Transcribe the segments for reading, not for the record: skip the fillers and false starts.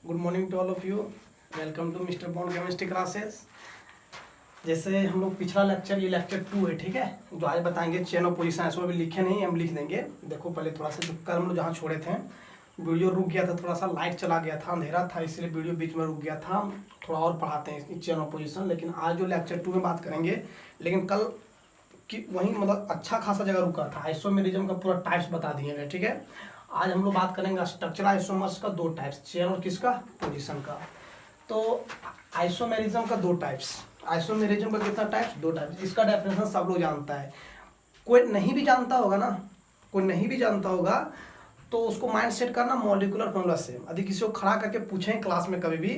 Good morning to all of you. Welcome to mister Bond chemistry classes. जैसे हम लोग पिछला लेक्चर, ये लेक्चर 2 है, ठीक है, जो आज बताएंगे चेन ऑफ पोजीशन। ऐसे भी लिखे नहीं, हम लिख देंगे। देखो पहले थोड़ा सा जो कल हम लोग जहाँ छोड़े थे वीडियो रुक गया था, थोड़ा सा लाइट चला गया था, अंधेरा था, इसलिए वीडियो बीच में रुक गया था। थोड़ा और पढ़ाते हैं इसकी चेन ऑफ पोजीशन, लेकिन आज जो लेक्चर 2 में बात करेंगे। लेकिन कल कि वहीं मतलब अच्छा खासा जगह रुका था। आइसोमेरिज्म का पूरा टाइप्स बता दिए गए, ठीक है। आज हम लोग बात करेंगे स्ट्रक्चरल आइसोमर्स का 2 टाइप्स, चेन और किसका, पोजीशन का। तो आइसोमेरिज्म का 2 टाइप्स, आइसोमेरिज्म का कितना टाइप्स, 2 टाइप्स। इसका डेफिनेशन सब लोग जानता है। कोई नहीं भी जानता होगा ना, कोई नहीं भी जानता होगा तो उसको माइंड सेट करना मॉलिक्यूलर फॉर्मूला से। यदि किसी को खड़ा करके पूछें क्लास में, कभी भी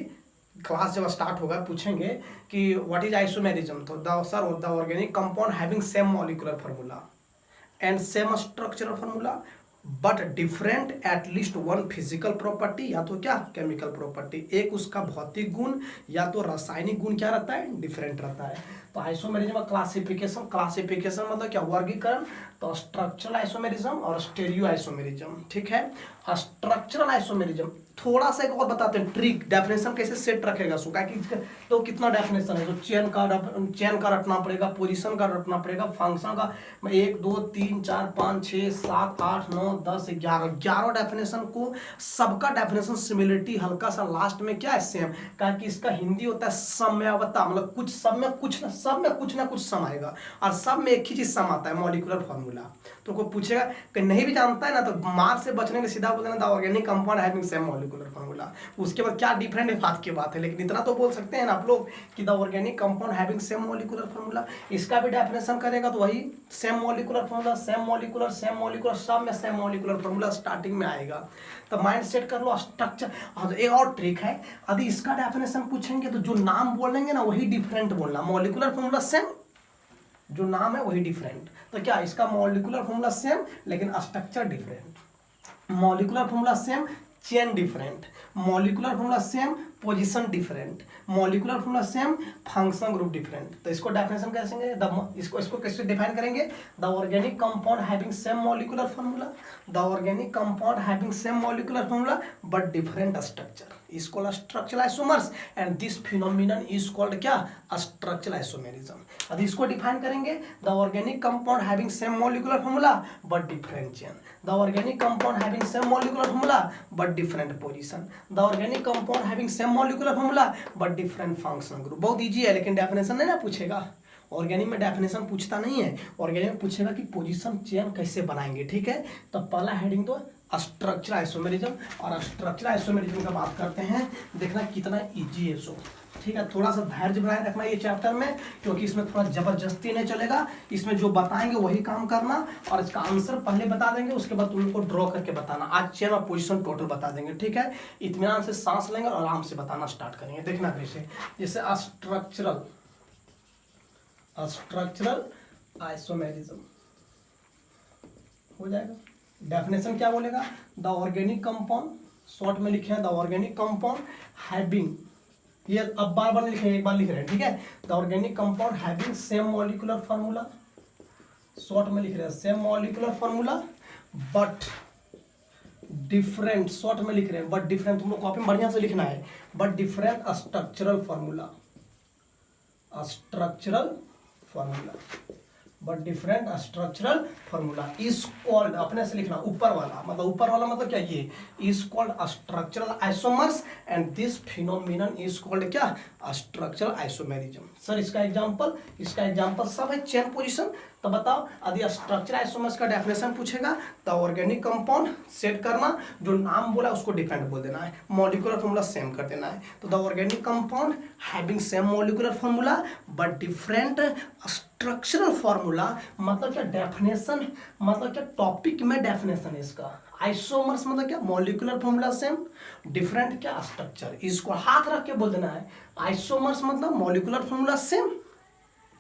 क्लास जब स्टार्ट होगा पूछेंगे कि व्हाट इज आइसोमेरिज्म, तो the organic compound having same molecular formula and same structural formula but different at least one physical property, या तो क्या केमिकल प्रॉपर्टी, एक उसका भौतिक गुण या तो रासायनिक गुण क्या रहता है, डिफरेंट रहता है। तो आइसोमेरिज्म क्लासिफिकेशन, क्लासिफिकेशन मतलब क्या, वर्गीकरण। तो स्ट्रक्चरल आइसोमेरिज्म और स्टेरियो आइसोमेरिज्म, ठीक है। स्ट्रक्चरल आइसोमेरिज्म थोड़ा सा एक और बताते हैं ट्रिक, डेफिनेशन कैसे सेट रखेगा सो क्या कि तो कितना डेफिनेशन है, तो चेन का रटना पड़ेगा, पोजीशन का रटना पड़ेगा, फंक्शन का 1 2 3 4 5 6 7 8 9 10 11 डेफिनेशन को, सबका डेफिनेशन सिमिलरिटी हल्का सा लास्ट में क्या है, सेम। क्या कि इसका हिंदी होता है समयावता, मतलब कुछ सब में कुछ ना कुछ सम आएगा और सब में एक ही चीज सम आता है, मॉलिक्यूलर फार्मूला। तो कोई पूछेगा कि नहीं भी जानता है ना, तो मार्क्स से बचने के सीधा बोल देना the organic compound having same molecular formula. उसके बाद क्या डिफरेंट है बात की बात है, लेकिन इतना तो बोल सकते हैं ना आप लोग कि the organic compound having same molecular formula. इसका भी डेफिनेशन करेगा तो वही same molecular formula, same molecular सब में सेम मॉलिक्यूलर फार्मूला स्टार्टिंग में आएगा। तो माइंड सेट कर लो स्ट्रक्चर। और एक और ट्रिक है, यदि इसका डेफिनेशन पूछेंगे तो जो नाम बोलेंगे ना वही डिफरेंट बोलना, मॉलिक्यूलर फार्मूला सेम, जो नाम है वही डिफरेंट। तो क्या इसका मॉलिक्यूलर फार्मूला सेम लेकिन structure different, molecular formula same chain different, molecular formula same position different, molecular formula same function group different. तो इसको डेफिनेशन कैसे, इसको कैसे डिफाइन करेंगे, the organic compound having same molecular formula, the organic compound having same molecular formula but different structure is called structural isomers and this phenomenon is called क्या, structural isomerism। अब इसको define करेंगे, the organic compound having same molecular formula but different chain, the organic compound having same molecular formula but different position, the organic compound having same molecular formula but different functional group। बहुत easy है, लेकिन definition नहीं ना पूछेगा। Organic में definition पूछता नहीं है, ऑर्गेनिक में पूछेगा कि पोजीशन चेन कैसे बनाएंगे, ठीक है। तो पहला हेडिंग तो स्ट्रक्चर आइसोमेरिज्म, और स्ट्रक्चर आइसोमेरिज्म का बात करते हैं, देखना कितना इजी है सो, ठीक है। थोड़ा सा धैर्य बनाए रखना ये चैप्टर में, क्योंकि इसमें थोड़ा जबरदस्ती नहीं चलेगा। इसमें जो बताएंगे वही काम करना, और इसका आंसर पहले बता देंगे, उसके बाद तुम लोग को ड्रॉ करके बताना। आज चेन और पोजीशन टोटल बता देंगे, ठीक है। इत्मीनान से सांस लेंगे और आराम से बताना स्टार्ट करेंगे। देखना कैसे, जैसे स्ट्रक्चरल आइसोमेरिज्म हो जाएगा। डेफिनेशन क्या बोलेगा, द ऑर्गेनिक कंपाउंड, शॉर्ट में लिखे हैं द ऑर्गेनिक कंपाउंड हैविंग, ये अब बार बार लिखे, एक बार लिख रहे हैं, ठीक है। The organic compound having same molecular formula, short में लिख रहे हैं same molecular formula but different, short में लिख रहे हैं बट डिफरेंट, तुम लोग कॉपी में बढ़िया से लिखना है, but different structural formula, structural formula but different structural formula is called, अपने से लिखना ऊपर वाला मतलब क्या, ये is called structural isomers and this phenomenon is called क्या, स्ट्रक्चरल आइसोमेरिज्म। सर इसका एग्जांपल सब है चेन पोजीशन। तो बताओ, यदि स्ट्रक्चर आइसोमर्स का डेफिनेशन पूछेगा तो ऑर्गेनिक कंपाउंड सेट करना, जो नाम बोला उसको डिफरेंट बोल देना है, मॉलिक्यूलर फार्मूला सेम कर देना है। तो the organic compound having same molecular formula but different structural formula, मतलब क्या डेफिनेशन, मतलब क्या टॉपिक में डेफिनेशन है इसका। आइसोमर्स मतलब क्या, मॉलिक्यूलर फार्मूला सेम, डिफरेंट क्या, स्ट्रक्चर। इसको हाथ रख के बोल देना है, आइसोमर्स मतलब मॉलिक्यूलर फार्मूला सेम,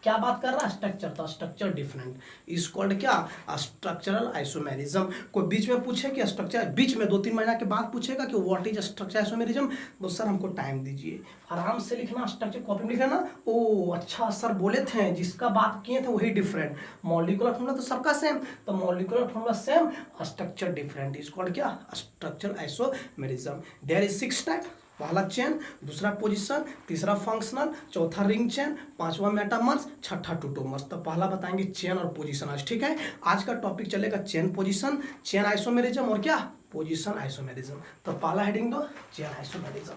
क्या बात कर रहा है, स्ट्रक्चर, तो स्ट्रक्चर डिफरेंट इज कॉल्ड क्या, स्ट्रक्चरल आइसोमेरिज्म। कोई बीच में पूछे कि स्ट्रक्चर, बीच में 2-3 महीना के बाद पूछेगा कि व्हाट इज स्ट्रक्चर आइसोमेरिज्म, तो सर हमको टाइम दीजिए, आराम से लिखना, स्ट्रक्चर कॉपी में लिखना। ओ अच्छा सर बोले थे, जिसका बात किए थे वही डिफरेंट, मॉलिक्यूलर फार्मूला तो सबका सेम, तो molecular formula same, structure different is called क्या, structure isomerism. There is 6 type, पहला चेन, दूसरा पोजीशन, तीसरा फंक्शनल, चौथा रिंग चेन, पांचवा मेटामर्स, छठा टोटोमर्स। तो पहला बताएंगे चेन और पोजीशन आज, ठीक है। आज का टॉपिक चलेगा चेन पोजीशन, चेन आइसोमेरिज्म और क्या पोजीशन आइसोमेरिज्म। तो पहला हेडिंग दो चेन आइसोमेरिज्म,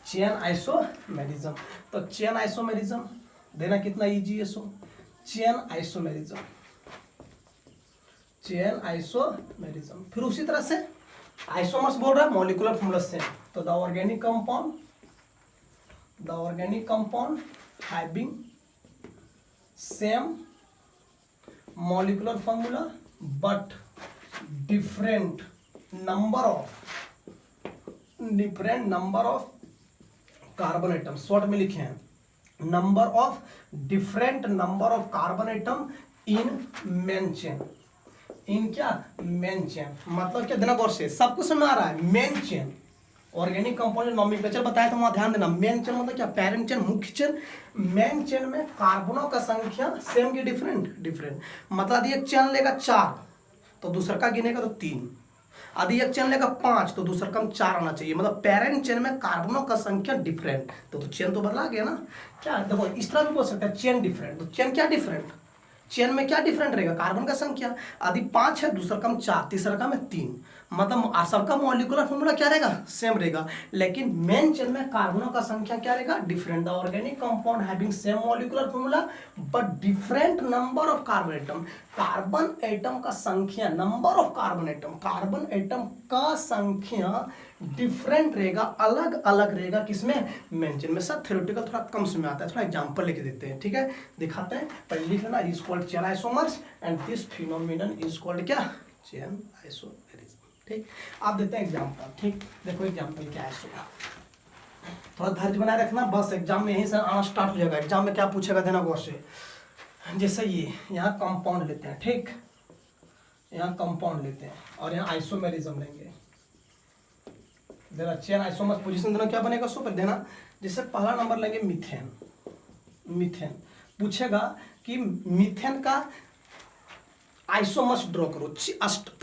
चेन आइसोमेरिज्म। तो चेन आइसोमेरिज्म देना कितना इजी है, so chain isomerism, chain isomerism. फिर उसी तरह से आइसोमर्स बोल रहा है मॉलिक्यूलर फॉर्मूला सेम। तो the organic compound having same molecular formula but different number of carbon atom, short में लिखे हैं different number of carbon atom in main chain, in क्या मेन चेन। मतलब क्या देना गौर से, सबको समझ आ रहा है। Main chain organic compound nomenclature बताया तो वहां ध्यान देना। मेन चेन मतलब क्या, पेरेंट चेन, मुख्य चेन। मेन चेन में कार्बनों का संख्या सेम की डिफरेंट। मतलब यदि एक चेन लेगा 4 तो दूसरा का गिनेगा तो 3, यदि एक चेन लेगा 5 तो दूसरा का 4 आना चाहिए। मतलब पेरेंट चेन में कार्बनों का संख्या डिफरेंट, तो चेन तो बदला गया ना। क्या देखो इस तरह भी बोल सकते हैं चेन डिफरेंट। तो चेन क्या डिफरेंट, चेन में क्या डिफरेंट रहेगा, कार्बन का संख्या। यदि 5 है, दूसरा का 4, तीसरा का 3, मतलब सबका मॉलिक्यूलर फॉर्मूला क्या रहेगा, सेम रहेगा। लेकिन मेन चेन में कार्बनों का संख्या क्या रहेगा, different. The organic compound having same molecular formula but different number of carbon atom. Carbon atom का संख्या, नंबर ऑफ कार्बन एटम का संख्या डिफरेंट रहेगा, अलग अलग रहेगा। किसमें, मेन चेन में। सर थ्योरेटिकल थोड़ा कम समय आता है, थोड़ा एग्जांपल लेके देते हैं, ठीक है। दिखाते हैं, पहले लिख लेना is called chain isomers and this phenomenon is called क्या, चेन आइसोमेरिज्म। ठीक, आप देते हैं एग्जांपल। ठीक, देखो एग्जांपल क्या है, सुना थोड़ा धैर्य बनाए रखना, बस एग्जाम में यहीं से आना स्टार्ट हो जाएगा। एग्जाम में क्या पूछेगा देना गौर से। जैसे ये यहाँ कंपाउंड लेते हैं, ठीक, यहाँ कंपाउंड लेते हैं और यहाँ आइसोमेरिज्म लेंगे। देना चेन आइसोमर्स पोजीशन देना क्या बनेगा, सो पर देना। जैसे पहला नंबर लेंगे मीथेन पूछेगा कि मीथेन का आइसोमर्स ड्रॉ करो।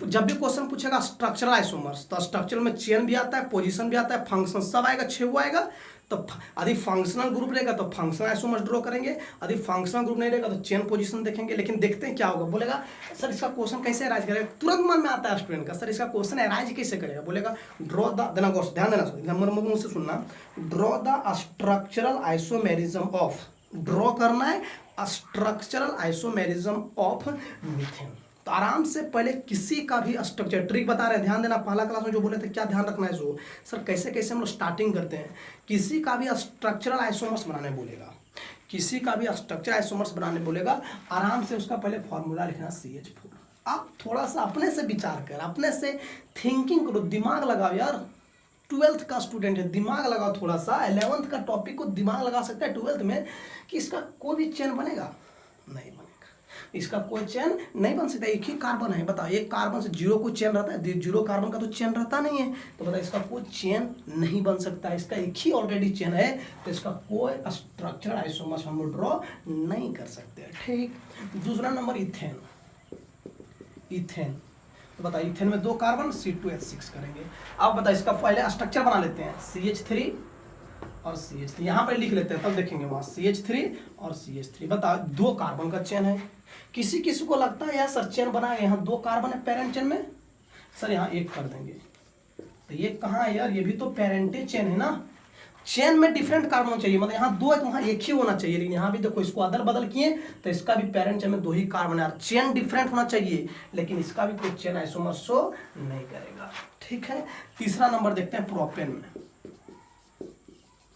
जब भी क्वेश्चन पूछेगा स्ट्रक्चरल आइसोमर्स, तो स्ट्रक्चरल में चेन भी आता है, पोजीशन भी आता है, फंक्शन सब आएगा, 6 आएगा। तो यदि फंक्शनल ग्रुप रहेगा तो फंक्शनल आइसोमर्स ड्रॉ करेंगे, यदि फंक्शनल ग्रुप नहीं रहेगा तो चेन पोजीशन देखेंगे। लेकिन देखते हैं क्या होगा, बोलेगा सर इसका क्वेश्चन कैसे अराइज करेगा। तुरंत मन में आता है स्टूडेंट का, सर इसका क्वेश्चन अराइज कैसे करेगा। बोलेगा ड्रॉ द, देना ध्यान देना, मुंह से सुनना, draw the structural isomerism of, draw करना है स्ट्रक्चरल आइसोमेरिज्म ऑफ मीथेन। तो आराम से पहले किसी का भी स्ट्रक्चर, ट्रिक बता रहे हैं, ध्यान देना। पहला क्लास में जो बोले थे क्या ध्यान रखना है, जो सर कैसे कैसे हम लोग स्टार्टिंग करते हैं। किसी का भी स्ट्रक्चरल आइसोमर्स बनाने बोलेगा, किसी का भी स्ट्रक्चर आइसोमर्स बनाने बोलेगा, आराम से उसका पहले फॉर्मूला लिखना CH4। आप थोड़ा सा अपने से विचार कर, अपने से थिंकिंग करो, दिमाग लगाओ यार। 12th का स्टूडेंट है, दिमाग लगाओ थोड़ा सा। 11th का टॉपिक को दिमाग लगा सकता है 12th में कि इसका कोई भी चेन बनेगा, नहीं बनेगा, इसका कोई चेन नहीं बन सकता। एक ही कार्बन है, बताओ एक कार्बन से 0 को चेन रहता है, 0 कार्बन का तो चेन रहता नहीं है। तो बताओ इसका कोई चेन नहीं बन सकता, इसका एक ही ऑलरेडी चेन है, तो इसका कोई स्ट्रक्चरल आइसोमर्स हम ड्रॉ नहीं कर सकते। ठीक, दूसरा नंबर इथेन। तो बताइए इथेन में 2 कार्बन, C2H6 करेंगे। अब बताइए इसका पहले स्ट्रक्चर बना लेते हैं, CH3 और CH3 यहाँ पर लिख लेते हैं, तब देखेंगे वहाँ CH3 और CH3। बताओ 2 कार्बन का चेन है। किसी किसी को लगता है यार सर चेन बनाए, यहाँ 2 कार्बन है पेरेंट चेन में, सर यहाँ 1 कर देंगे। तो ये कहाँ है यार, ये भी तो पेरेंटे चेन है ना। चेन में डिफरेंट कार्बन चाहिए, मतलब यहाँ 2 है तो वहाँ 1 ही होना चाहिए। लेकिन यहाँ भी देखो इसको अदल बदल किए तो इसका भी पेरेंट चेन में 2 ही कार्बन है। चेन डिफरेंट होना चाहिए, लेकिन इसका भी कोई चेन आइसोमर्स शो नहीं करेगा। ठीक है, तीसरा नंबर देखते हैं प्रोपेन में।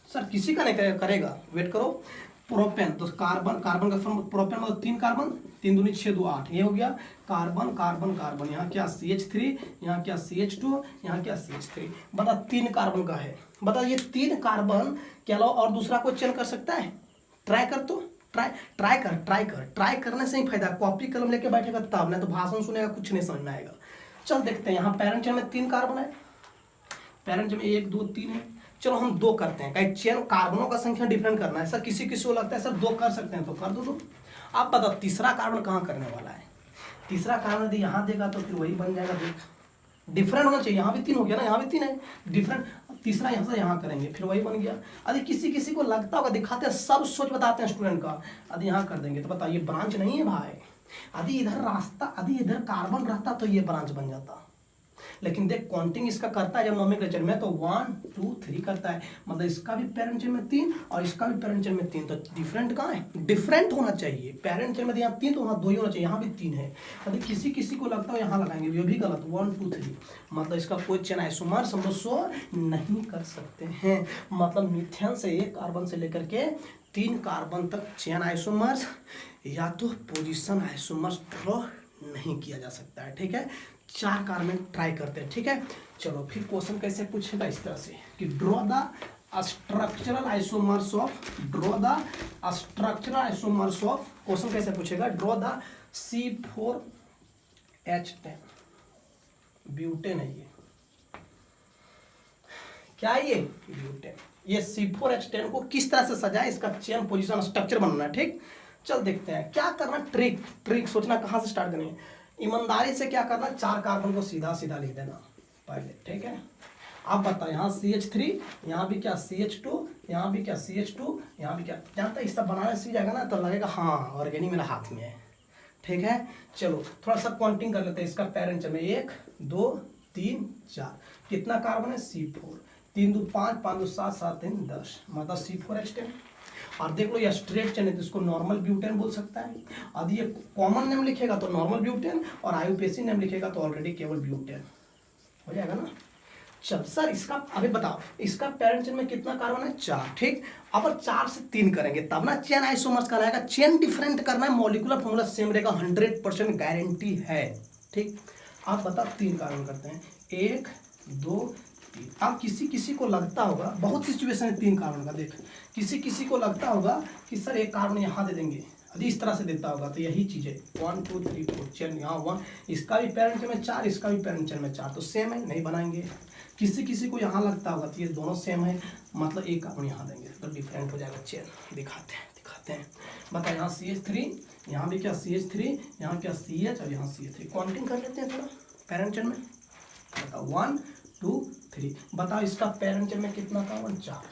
सर किसी का नहीं करेगा, वेट करो। प्रोपेन, तो कार्बन का फॉर्म प्रोपेन मतलब 3 कार्बन, 3 दूनी 6 2 8, ये हो गया कार्बन कार्बन कार्बन। यहाँ क्या CH3, यहाँ क्या CH2, यहाँ क्या CH3। बता 3 कार्बन का है। बता ये 3 कार्बन के अलावा और दूसरा कोई चेन कर सकता है? ट्राई कर, तो ट्राई करने से ही फायदा। कॉपी कलम लेके बैठेगा तब, नहीं तो भाषण सुनेगा कुछ नहीं समझ में आएगा। चल देखते हैं, यहाँ पेरेंट चेन में 3 कार्बन है, पेरेंट चेन में 1 2 3 है। चलो हम 2 करते हैं, कहीं चेन कार्बनों का संख्या डिफरेंट करना है। सर किसी को लगता है सर 2 कर सकते हैं तो कर दो 2। आप बताओ तीसरा कार्बन कहाँ करने वाला है? तीसरा कार्बन यदि यहाँ देगा तो फिर वही बन जाएगा। देख डिफरेंट होना चाहिए, यहाँ भी 3 हो गया ना, यहाँ भी 3 है डिफरेंट। तीसरा यहाँ से यहाँ करेंगे, फिर वही बन गया। यदि किसी किसी को लगता होगा, दिखाते हैं, सब सोच बताते हैं स्टूडेंट का, यदि यहाँ कर देंगे तो बताइए ब्रांच नहीं है भाई। यदि इधर रास्ता, यदि इधर कार्बन रहता तो ये ब्रांच बन जाता, लेकिन देख काउंटिंग इसका करता है जब नोमेनक्लेचर में तो 1 2 3 करता है, मतलब इसका भी पेरेंट चेन में 3 और इसका भी पेरेंट चेन में 3, तो डिफरेंट कहाँ है, डिफरेंट होना चाहिए। पेरेंट चेन में यहाँ 3 तो वहाँ 2 ही होना चाहिए, यहाँ भी 3 है। यदि किसी किसी को लगता है यहाँ लगाएंगे, ये भी गलत, 1 2 3, मतलब इसका कोई चेन आइसोमर्स हम लोग शो नहीं कर सकते हैं। मतलब मीथेन से 1 कार्बन से लेकर के 3 कार्बन तक चेन आइसोमर्स या तो पोजिशन आइसोमर्स ड्रॉ नहीं किया जा सकता है, ठीक है। 4 कार्बन ट्राई करते हैं, ठीक है। चलो फिर क्वेश्चन कैसे पूछेगा इस तरह से कि draw the structural isomers of, draw the structural isomers of, question कैसे पूछेगा, ड्रॉ द C4H10 ब्यूटेन है, ये क्या है, ये ब्यूटेन। ये C4H10 को किस तरह से सजाए, इसका चेन पोजीशन स्ट्रक्चर बनाना है, ठीक। चल देखते हैं क्या करना, ट्रिक सोचना कहाँ से स्टार्ट करेंगे। ईमानदारी से क्या करना, 4 कार्बन को सीधा सीधा लिख देना पहले, ठीक है। आप बताओ यहाँ CH3, यहाँ भी क्या CH2, यहाँ भी क्या CH2, यहाँ भी क्या, जहाँ तक इसका बनाने सीख जाएगा ना तो लगेगा हाँ ऑर्गेनिक मेरा हाथ में है, ठीक है। चलो थोड़ा सा काउंटिंग कर लेते हैं। इसका पेरेंट में 1 2 3 4, कितना कार्बन है, C4, 3 2 5 5 2 7 7 3 10, मतलब C4H10। और देख लो ये स्ट्रेट चेन है तो इसको नॉर्मल ब्यूटेन बोल सकता है। यदि ये कॉमन नेम लिखेगा तो नॉर्मल ब्यूटेन, और आईयूपीएसी नेम लिखेगा तो ऑलरेडी केवल ब्यूटेन हो जाएगा ना। चल सर इसका अभी बताओ, इसका पेरेंट चेन में कितना कार्बन है, 4, ठीक। अब 4 से 3 करेंगे तब ना चेन आइसोमर्स कहलाएगा। चेन डिफरेंट करना है, मॉलिक्यूलर फॉर्मूला सेम रहेगा, 100% गारंटी है, ठीक। आप बताओ 3 कार्बन करते हैं, 1 2 3। अब किसी किसी को लगता होगा, बहुत सिचुएशन है 3 कार्बन का, देख किसी किसी को लगता होगा कि सर 1 कार्बन यहाँ दे देंगे, यदि इस तरह से देता होगा तो यही चीज़ है 1 2 3 4, चेन यहाँ 1, इसका भी पेरेंट चेन में 4, इसका भी पेरेंट चेन में 4, तो सेम है, नहीं बनाएंगे। किसी किसी को यहाँ लगता होगा तो ये दोनों सेम है, मतलब 1 कार्बन यहाँ देंगे तो डिफरेंट हो जाएगा चेन। दिखाते हैं बता, यहाँ CH3, यहाँ भी क्या CH3, यहाँ क्या CH और यहाँ CH3, काउंटिंग कर लेते हैं थोड़ा पेरेंट चेन में। बताओ 1 2 3, बताओ इसका पेरेंट चेन में कितना कार्बन, 4,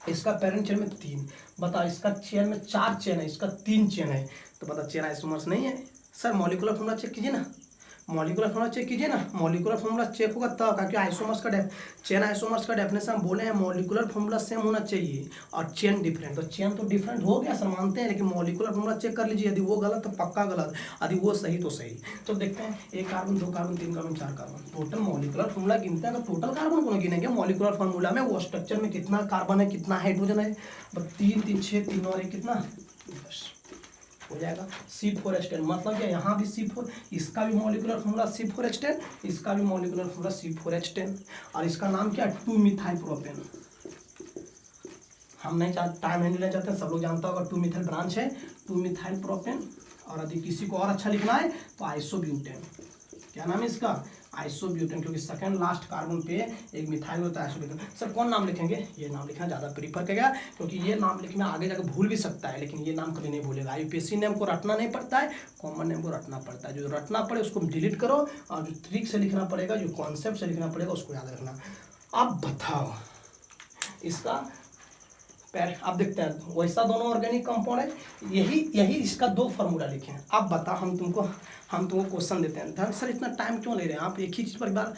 इसका पेरेंट चेन में 3, बताओ इसका चेन में 4 चेन है, इसका 3 चेन है, तो बता चेन आइसोमर्स नहीं है। सर मॉलिक्यूलर फॉर्मूला चेक कीजिए ना, मॉलिक्यूलर फॉर्मूला चेक कीजिए ना, मॉलिक्यूलर फॉर्मूला चेक होगा तब, क्योंकि आइसोमर्स का चेन आइसोमर्स का डेफिनेशन हम बोले हैं मॉलिक्यूलर फॉर्मूला सेम होना चाहिए और चेन डिफरेंट, तो चेन तो डिफरेंट हो गया सर मानते हैं, लेकिन मॉलिक्यूलर फॉर्मूला चेक कर लीजिए, यदि वो गलत तो पक्का गलत, यदि वो सही तो सही। तो देखते हैं 1 carbon 2 carbon 3 carbon 4 carbon, total molecular formula गिनते हैं तो टोटल कार्बन को गिनेंगे, मॉलिक्यूलर फॉर्मूला में वो स्ट्रक्चर में कितना कार्बन है, कितना हाइड्रोजन है, 3 3 6 3 और 1 कितना 10 हो जाएगा। C4H10 मतलब क्या, यहाँ भी C4, इसका भी मॉलिक्यूलर फॉर्मूला C4H10, इसका भी मॉलिक्यूलर फॉर्मूला C4H10, और इसका नाम क्या है 2-मिथाइल प्रोपेन। हम नहीं चाहते, टाइम नहीं लेना चाहते, सब लोग जानता होगा 2-मिथाइल ब्रांच है, 2-मिथाइल प्रोपेन। और यदि किसी को और अच्छा लिखना है तो आइसोब्यूटेन, क्या नाम है इसका, आइसोब्यूटेन, क्योंकि सेकंड लास्ट कार्बन पे एक मिथाइल होता है आइसोब्यूटेन। सर कौन नाम लिखेंगे, ये नाम लिखना ज़्यादा प्रीफर करेगा, क्योंकि ये नाम लिखना आगे जाकर भूल भी सकता है, लेकिन ये नाम कभी नहीं भूलेगा। यूपीएससी नेम को रटना नहीं पड़ता है, कॉमन नेम को रटना पड़ता है, जो रटना पड़े उसको डिलीट करो, और जो ट्रिक से लिखना पड़ेगा, जो कॉन्सेप्ट से लिखना पड़ेगा उसको याद रखना। अब बताओ इसका आप देखते हैं वैसा दोनों ऑर्गेनिक कंपाउंड है, यही इसका 2 फार्मूला लिखे हैं। अब बता हम तुमको क्वेश्चन देते हैं, सर इतना टाइम क्यों ले रहे हैं आप, एक ही चीज़ पर एक बार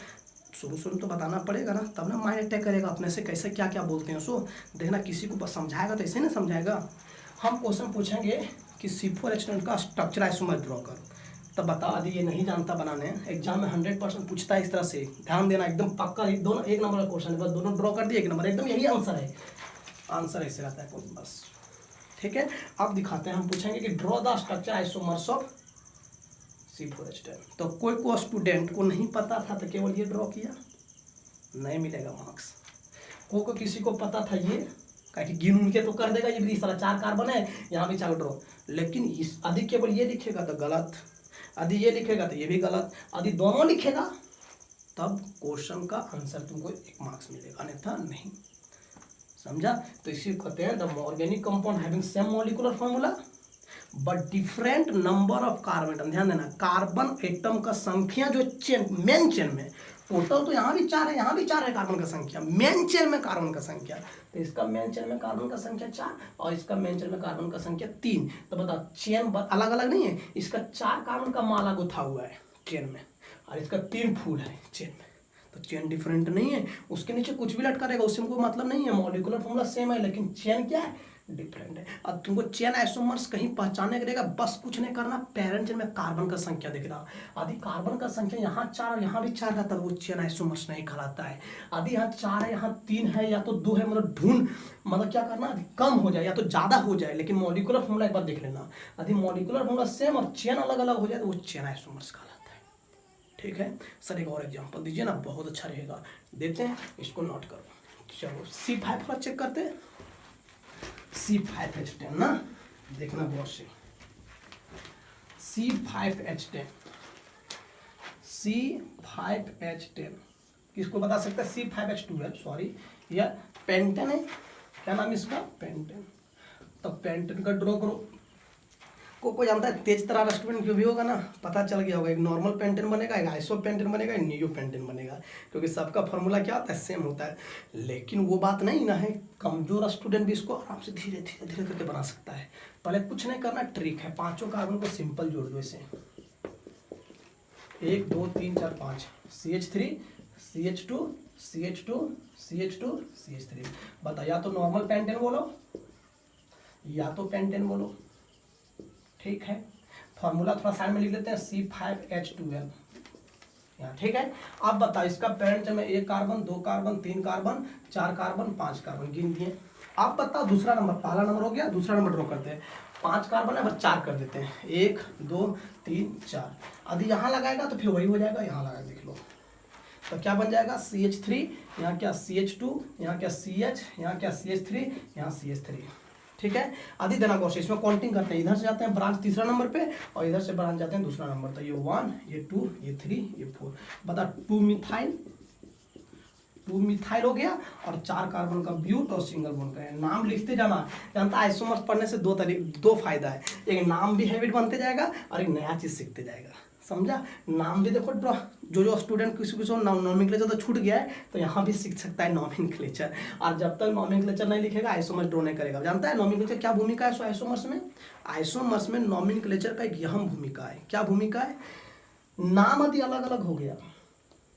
शुरू तो बताना पड़ेगा ना, तब ना माइंड अटैक करेगा अपने से, कैसे क्या क्या बोलते हैं सो देखना, किसी को बस समझाएगा तो ऐसे ना समझाएगा। हम क्वेश्चन पूछेंगे कि C4H10 का स्ट्रक्चर आइसोमर ड्रॉ कर, तब बता, यदि ये नहीं जानता बनाने, एग्जाम में 100% पूछता है इस तरह से, ध्यान देना एकदम पक्का, दोनों 1 नंबर का क्वेश्चन, बस दोनों ड्रॉ कर दिए 1 नंबर, एकदम यही आंसर है, आंसर ऐसे रहता है कोई बस, ठीक है। अब दिखाते हैं, हम पूछेंगे कि draw the structure isomers of C4H10, तो कोई स्टूडेंट को नहीं पता था तो केवल ये ड्रॉ किया, नहीं मिलेगा मार्क्स। कोई किसी को पता था ये, कहे कि गिन के तो कर देगा, ये भी सारा 4 कार्बन है, यहाँ भी 4 ड्रॉ, लेकिन इस यदि केवल ये लिखेगा तो गलत, यदि ये लिखेगा तो ये भी गलत, यदि दोनों लिखेगा तब क्वेश्चन का आंसर तुमको 1 मार्क्स मिलेगा, अन्यथा नहीं। समझा, तो इसी को कहते हैं the organic compound having same molecular formula but different number of carbon atom. ध्यान देना, कार्बन एटम का संख्या जो चेन मेन चेन में टोटल तो यहाँ भी 4 है, यहाँ भी 4 है कार्बन का संख्या, मेन चेन में कार्बन का संख्या। तो इसका मेन चेन में कार्बन का संख्या 4 और इसका मेन चेन में कार्बन का संख्या 3। तो बता चेन अलग अलग नहीं है, इसका 4 कार्बन का माला गुथा हुआ है चेन में और इसका 3 फूल है चेन में। तो चेन डिफरेंट नहीं है, उसके नीचे कुछ भी लटका रहेगा उससे हमको मतलब नहीं है, मॉलिक्यूलर फॉर्मूला सेम है लेकिन चेन क्या है, डिफरेंट है। अब तुमको चेन आइसोमर्स कहीं पहचानने का रहेगा, बस कुछ नहीं करना, पैरेंट चेन में कार्बन का संख्या दिख रहा, यदि कार्बन का संख्या यहाँ 4 और यहाँ भी 4 रहता है वो चेन आइसोमर्स नहीं कहलाता है। यदि यहाँ 4 है यहाँ 3 है या तो 2 है, मतलब ढूंढ, मतलब क्या करना, कम हो जाए या तो ज़्यादा हो जाए, लेकिन मॉलिक्यूलर फॉर्मूला एक बार देख लेना, यदि मॉलिक्यूलर फॉर्मूला सेम और चेन अलग अलग हो जाए तो वो चेन आइसोमर्स कहलाता है। ठीक है सर, एक और एग्जाम्पल दीजिए ना, बहुत अच्छा रहेगा, देते हैं, इसको नोट करो। चलो C5 थोड़ा चेक करते हैं, C5H10 ना, देखना बहुत से, C5H10, C5H10 किसको बता सकते हैं, C5H12, सॉरी यह पेंटेन है, क्या नाम इसका, पेंटेन। तो पेंटेन का ड्रॉ करो, कोई जानता है तेज तरार स्टूडेंट जो भी होगा ना, पता चल गया होगा, एक नॉर्मल पेंटेन बनेगा, एक आइसो पेंटेन बनेगा, एक नियो पेंटेन बनेगा, क्योंकि सबका फॉर्मूला क्या होता है, सेम होता है। लेकिन वो बात नहीं ना है, कमजोर स्टूडेंट भी इसको आराम से धीरे धीरे धीरे करके बना सकता है। पहले कुछ नहीं करना, ट्रिक है, 5 कार्बन को सिंपल जोड़ दो ऐसे, 1 2 3 4 5, CH3 CH2 CH2 CH2 CH3। बता, या तो नॉर्मल पेंटेन बोलो या तो पेंटेन बोलो, ठीक है। फॉर्मूला थोड़ा साइड में लिख लेते हैं, C5H12 यहाँ, ठीक है। अब बताओ इसका पेरेंट में 1 carbon 2 carbon 3 carbon 4 carbon 5 carbon गिन दिए। अब बताओ दूसरा नंबर, पहला नंबर हो गया, दूसरा नंबर ड्रॉ करते हैं। 5 कार्बन है, बस 4 कर देते हैं, 1 2 3 4। यदि यहाँ लगाएगा तो फिर वही हो जाएगा, यहाँ लगा देख लो, तो क्या बन जाएगा, CH3, यहाँ क्या CH2, यहाँ क्या CH, यहाँ क्या CH3, यहाँ CH3, ठीक है। आदि देना कोशिश, इसमें काउंटिंग करते हैं, इधर से जाते हैं ब्रांच तीसरा नंबर पे और इधर से ब्रांच जाते हैं दूसरा नंबर, तो ये 1 ये 2 ये 3 ये 4। बता 2 मिथाइल हो गया और 4 कार्बन का ब्यूट और सिंगल बॉन्ड का है। नाम लिखते जाना, जानता है आइसोमर्स पढ़ने से दो फायदा है, एक नाम भी हैबिट बनते जाएगा और एक नया चीज सीखते जाएगा, समझा। नाम भी देखो, जो स्टूडेंट किसी नॉमेनक्लेचर तो छूट गया है तो यहाँ भी सीख सकता है नॉमेनक्लेचर, और जब तक नॉमेनक्लेचर नहीं लिखेगा आइसोमर्स ड्रॉ नहीं करेगा। जानता है नॉमेनक्लेचर क्या भूमिका है आइसोमर्स में, आइसोमर्स में नॉमेनक्लेचर का एक अहम भूमिका है। क्या भूमिका है, नाम यदि अलग अलग हो गया,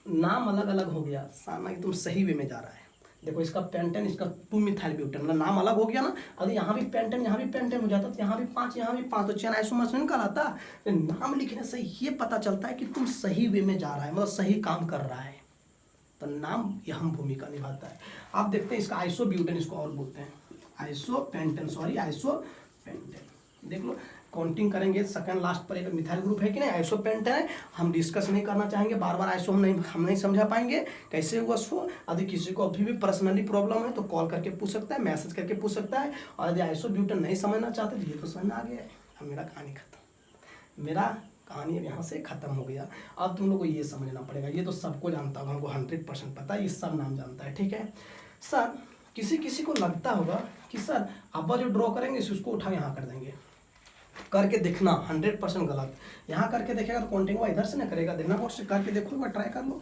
नाम अलग अलग हो गया, सामना कि तुम सही वे में जा रहा है। देखो इसका पेंटेन, इसका 2 मिथाइल ब्यूटेन, मतलब नाम अलग हो गया ना, अभी यहाँ भी पेंटेन यहाँ भी पेंटेन हो जाता, तो यहाँ भी 5 यहाँ भी 5, तो चेन आइसोमर्स नहीं कहलाता। तो नाम लिखने से ये पता चलता है कि तुम सही वे में जा रहा है, मतलब सही काम कर रहा है, तो नाम अहम भूमिका निभाता है। आप देखते हैं इसका आइसो ब्यूटेन, इसको और बोलते हैं iso pentane, sorry iso pentane. देख लो काउंटिंग करेंगे, सेकंड लास्ट पर एक मिथाइल ग्रुप है कि नहीं, आइसो पेंटेन है। हम डिस्कस नहीं करना चाहेंगे, बार बार आइसो हम नहीं समझा पाएंगे कैसे हुआ सो। यदि किसी को अभी भी पर्सनली प्रॉब्लम है तो कॉल करके पूछ सकता है, मैसेज करके पूछ सकता है। और यदि आइसो ब्यूटेन नहीं समझना चाहते तो ये तो समझ आ गया है, अब मेरा कहानी खत्म, मेरा कहानी अब यहाँ से खत्म हो गया। अब तुम लोग को ये समझना पड़ेगा, ये तो सबको जानता होगा, हमको 100% पता है, ये सब नाम जानता है, ठीक है। सर किसी को लगता होगा कि सर अब जो ड्रॉ करेंगे उसको उठा यहाँ कर देंगे, करके देखना 100% गलत। यहाँ करके देखेगा तो काउंटिंग इधर से ना करेगा, देखना कोशिश करके देखो, ट्राई कर लो,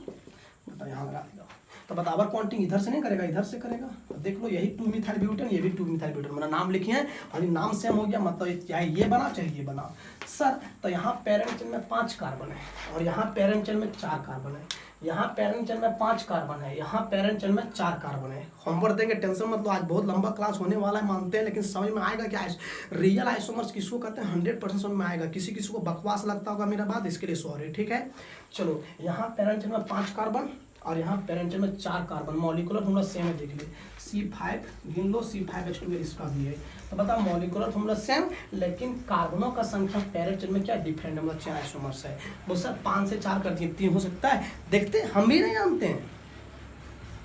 बता यहाँ लगा देगा तो बराबर काउंटिंग इधर से नहीं करेगा, इधर से करेगा। तो देख लो यही 2 मिथाइल ब्यूटेन, ये भी 2 मिथाइल ब्यूटेन, मेरा नाम लिखे हैं और नाम सेम हो गया, मतलब चाहे ये बना चाहे ये बना। सर तो यहाँ पेरेंट चेन में 5 कार्बन है और यहाँ पेरेंट चेन में 4 कार्बन है, यहाँ पेरेंट चेन में 5 कार्बन है, यहाँ पेरेंट चेन में 4 कार्बन है। होमवर्क देंगे, टेंशन मत लो, आज बहुत लंबा क्लास होने वाला है मानते हैं, लेकिन समझ में आएगा कि रियल आइसोमर्स किसको कहते हैं 100% समझ में आएगा। किसी को बकवास लगता होगा मेरा बात, इसके लिए सॉरी, ठीक है। चलो यहाँ पेरेंट चेन में 5 कार्बन और यहाँ पेरेंट चेन में 4 कार्बन, मॉलिक्यूलर फॉर्मूला सेम है, देख ली C5 गिन लो, C5H2 इसका भी है। तो बताओ मॉलिक्यूलर फॉर्मूला सेम, लेकिन कार्बनों का संख्या पेरेंट चेन में क्या डिफरेंट है, मतलब चेन आइसोमर्स है। वो सर 5 से 4 कर दिए, 3 हो सकता है, देखते हैं, हम भी नहीं जानते हैं।